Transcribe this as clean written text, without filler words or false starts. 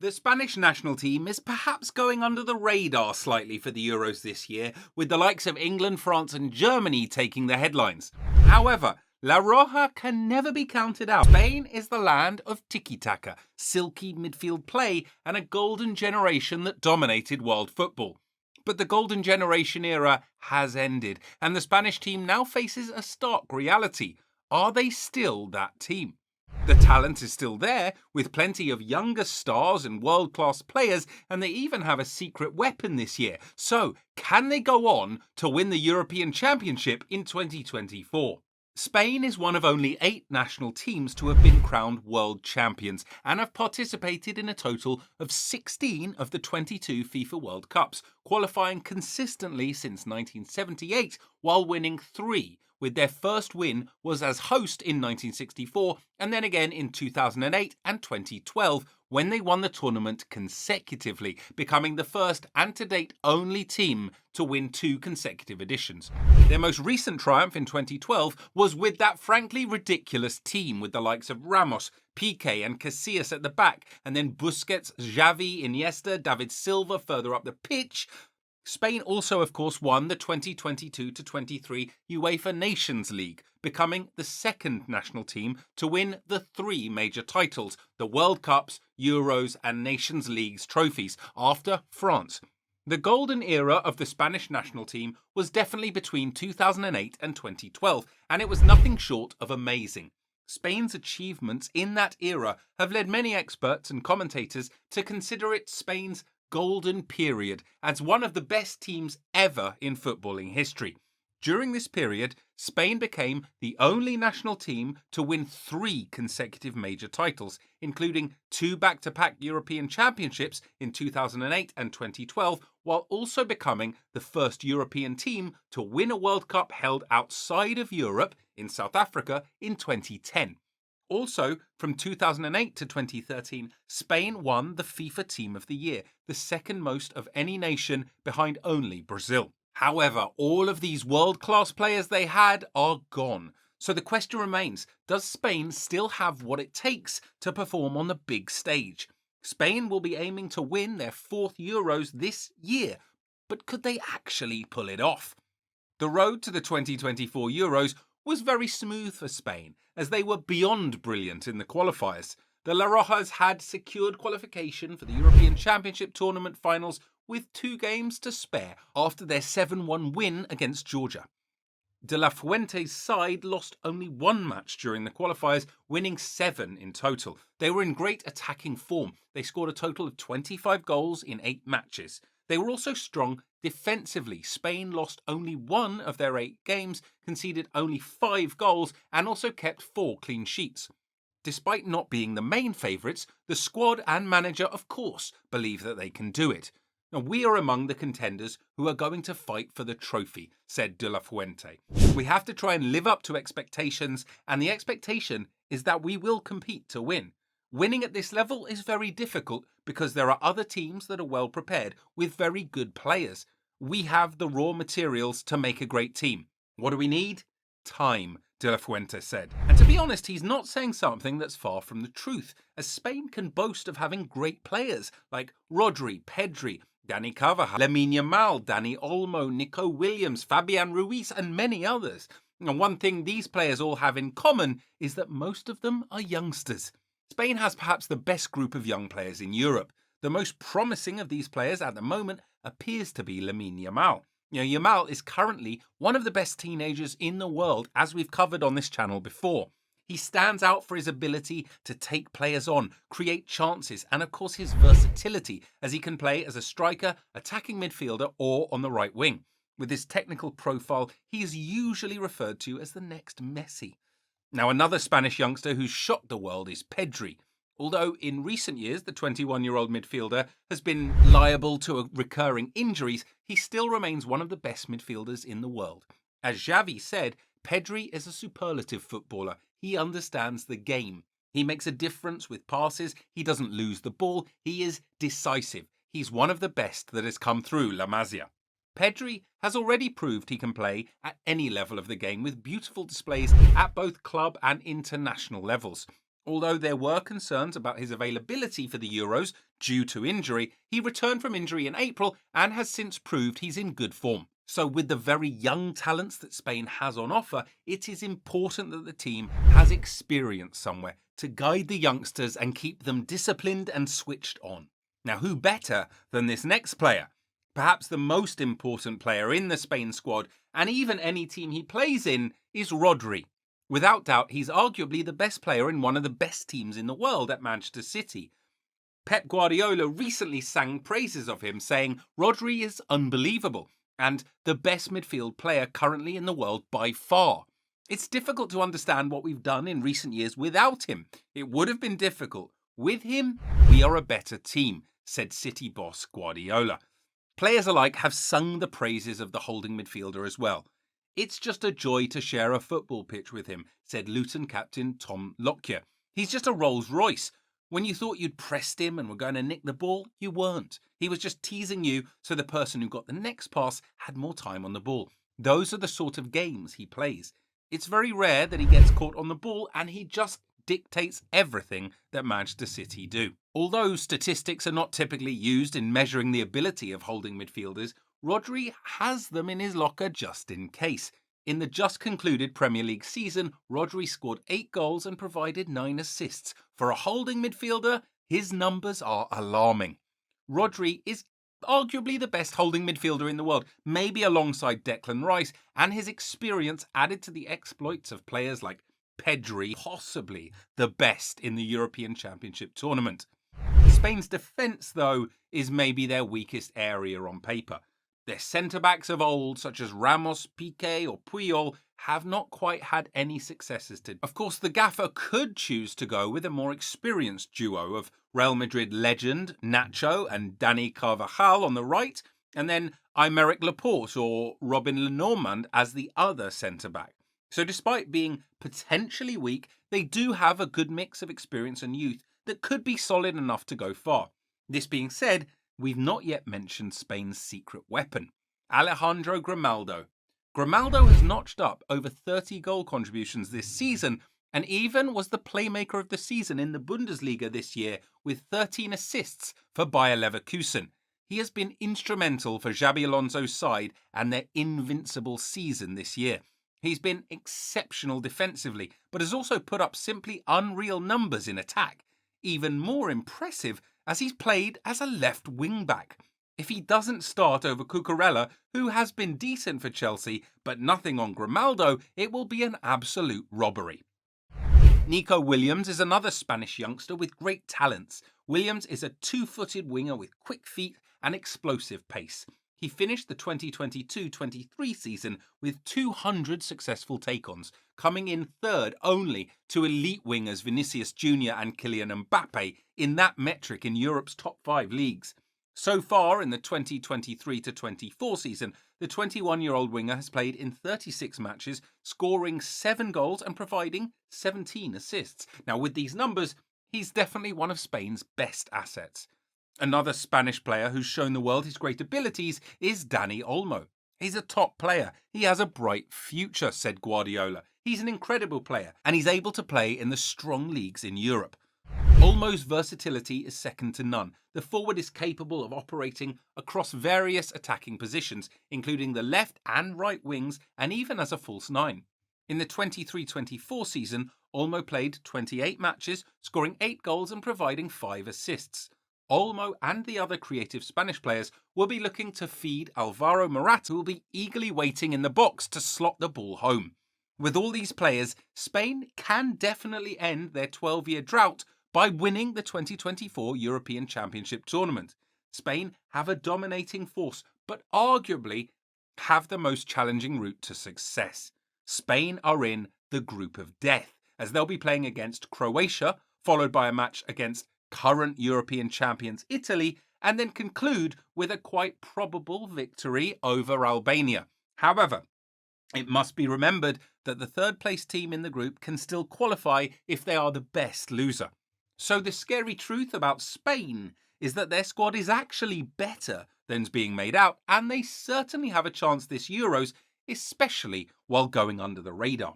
The Spanish national team is perhaps going under the radar slightly for the Euros this year, with the likes of England, France and Germany taking the headlines. However, La Roja can never be counted out. Spain is the land of tiki-taka, silky midfield play and a golden generation that dominated world football. But the golden generation era has ended, and the Spanish team now faces a stark reality. Are they still that team? The talent is still there, with plenty of younger stars and world-class players, and they even have a secret weapon this year. So, can they go on to win the European Championship in 2024? Spain is one of only 8 national teams to have been crowned world champions and have participated in a total of 16 of the 22 FIFA World Cups, qualifying consistently since 1978 while winning 3, with their first win was as host in 1964 and then again in 2008 and 2012 when they won the tournament consecutively, becoming the first and to date only team to win 2 consecutive editions. Their most recent triumph in 2012 was with that frankly ridiculous team with the likes of Ramos, Piqué and Casillas at the back, and then Busquets, Xavi, Iniesta, David Silva further up the pitch. Spain also, of course, won the 2022-23 UEFA Nations League, becoming the second national team to win the 3 major titles, the World Cups, Euros and Nations Leagues trophies, after France. The golden era of the Spanish national team was definitely between 2008 and 2012, and it was nothing short of amazing. Spain's achievements in that era have led many experts and commentators to consider it Spain's golden period as one of the best teams ever in footballing history. During this period, Spain became the only national team to win 3 consecutive major titles, including 2 back-to-back European Championships in 2008 and 2012, while also becoming the first European team to win a World Cup held outside of Europe in South Africa in 2010. Also, from 2008 to 2013, Spain won the FIFA Team of the Year, the second most of any nation behind only Brazil. However, all of these world-class players they had are gone. So the question remains, does Spain still have what it takes to perform on the big stage? Spain will be aiming to win their 4th Euros this year, but could they actually pull it off? The road to the 2024 Euros was very smooth for Spain, as they were beyond brilliant in the qualifiers. The La Rojas had secured qualification for the European Championship tournament finals with 2 games to spare after their 7-1 win against Georgia. De La Fuente's side lost only 1 match during the qualifiers, winning 7 in total. They were in great attacking form. They scored a total of 25 goals in 8 matches. They were also strong defensively. Spain lost only 1 of their 8 games, conceded only 5 goals, and also kept 4 clean sheets. Despite not being the main favourites, the squad and manager, of course, believe that they can do it. Now, we are among the contenders who are going to fight for the trophy, said De La Fuente. We have to try and live up to expectations, and the expectation is that we will compete to win. Winning at this level is very difficult because there are other teams that are well prepared with very good players. We have the raw materials to make a great team. What do we need? Time, De La Fuente said. And to be honest, he's not saying something that's far from the truth, as Spain can boast of having great players like Rodri, Pedri, Dani Carvajal, Lamine Yamal, Dani Olmo, Nico Williams, Fabian Ruiz and many others. And one thing these players all have in common is that most of them are youngsters. Spain has perhaps the best group of young players in Europe. The most promising of these players at the moment appears to be Lamine Yamal. Yamal is currently one of the best teenagers in the world, as we've covered on this channel before. He stands out for his ability to take players on, create chances, and of course his versatility, as he can play as a striker, attacking midfielder, or on the right wing. With his technical profile, he is usually referred to as the next Messi. Now, another Spanish youngster who's shocked the world is Pedri. Although in recent years the 21-year-old midfielder has been liable to recurring injuries, he still remains one of the best midfielders in the world. As Xavi said, Pedri is a superlative footballer. He understands the game. He makes a difference with passes. He doesn't lose the ball. He is decisive. He's one of the best that has come through La Masia. Pedri has already proved he can play at any level of the game with beautiful displays at both club and international levels. Although there were concerns about his availability for the Euros due to injury, he returned from injury in April and has since proved he's in good form. So with the very young talents that Spain has on offer, it is important that the team has experience somewhere to guide the youngsters and keep them disciplined and switched on. Now, who better than this next player? Perhaps the most important player in the Spain squad, and even any team he plays in, is Rodri. Without doubt, he's arguably the best player in one of the best teams in the world at Manchester City. Pep Guardiola recently sang praises of him, saying Rodri is unbelievable and the best midfield player currently in the world by far. It's difficult to understand what we've done in recent years without him. It would have been difficult. With him, we are a better team, said City boss Guardiola. Players alike have sung the praises of the holding midfielder as well. It's just a joy to share a football pitch with him, said Luton captain Tom Lockyer. He's just a Rolls Royce. When you thought you'd pressed him and were going to nick the ball, you weren't. He was just teasing you so the person who got the next pass had more time on the ball. Those are the sort of games he plays. It's very rare that he gets caught on the ball, and he just dictates everything that Manchester City do. Although statistics are not typically used in measuring the ability of holding midfielders, Rodri has them in his locker just in case. In the just concluded Premier League season, Rodri scored 8 goals and provided 9 assists. For a holding midfielder, his numbers are alarming. Rodri is arguably the best holding midfielder in the world, maybe alongside Declan Rice, and his experience added to the exploits of players like Pedri, possibly the best in the European Championship tournament. Spain's defence, though, is maybe their weakest area on paper. Their centre-backs of old, such as Ramos, Piqué or Puyol, have not quite had any successes to. Of course, the gaffer could choose to go with a more experienced duo of Real Madrid legend Nacho and Dani Carvajal on the right, and then Aymeric Laporte or Robin Lenormand as the other centre-back. So despite being potentially weak, they do have a good mix of experience and youth that could be solid enough to go far. This being said, we've not yet mentioned Spain's secret weapon, Alejandro Grimaldo. Grimaldo has notched up over 30 goal contributions this season and even was the playmaker of the season in the Bundesliga this year with 13 assists for Bayer Leverkusen. He has been instrumental for Xabi Alonso's side and their invincible season this year. He's been exceptional defensively, but has also put up simply unreal numbers in attack. Even more impressive as he's played as a left wing-back. If he doesn't start over Cucurella, who has been decent for Chelsea, but nothing on Grimaldo, it will be an absolute robbery. Nico Williams is another Spanish youngster with great talents. Williams is a 2-footed winger with quick feet and explosive pace. He finished the 2022-23 season with 200 successful take-ons, coming in third only to elite wingers Vinicius Jr. and Kylian Mbappe in that metric in Europe's top 5 leagues. So far in the 2023-24 season, the 21-year-old winger has played in 36 matches, scoring 7 goals and providing 17 assists. Now, with these numbers, he's definitely one of Spain's best assets. Another Spanish player who's shown the world his great abilities is Dani Olmo. He's a top player. He has a bright future, said Guardiola. He's an incredible player, and he's able to play in the strong leagues in Europe. Olmo's versatility is second to none. The forward is capable of operating across various attacking positions, including the left and right wings, and even as a false 9. In the 23-24 season, Olmo played 28 matches, scoring 8 goals and providing 5 assists. Olmo and the other creative Spanish players will be looking to feed Alvaro Morata, who will be eagerly waiting in the box to slot the ball home. With all these players, Spain can definitely end their 12-year drought by winning the 2024 European Championship tournament. Spain have a dominating force, but arguably have the most challenging route to success. Spain are in the group of death, as they'll be playing against Croatia, followed by a match against current European champions Italy, and then conclude with a quite probable victory over Albania. However, it must be remembered that the third-place team in the group can still qualify if they are the best loser. So the scary truth about Spain is that their squad is actually better than's being made out, and they certainly have a chance this Euros, especially while going under the radar.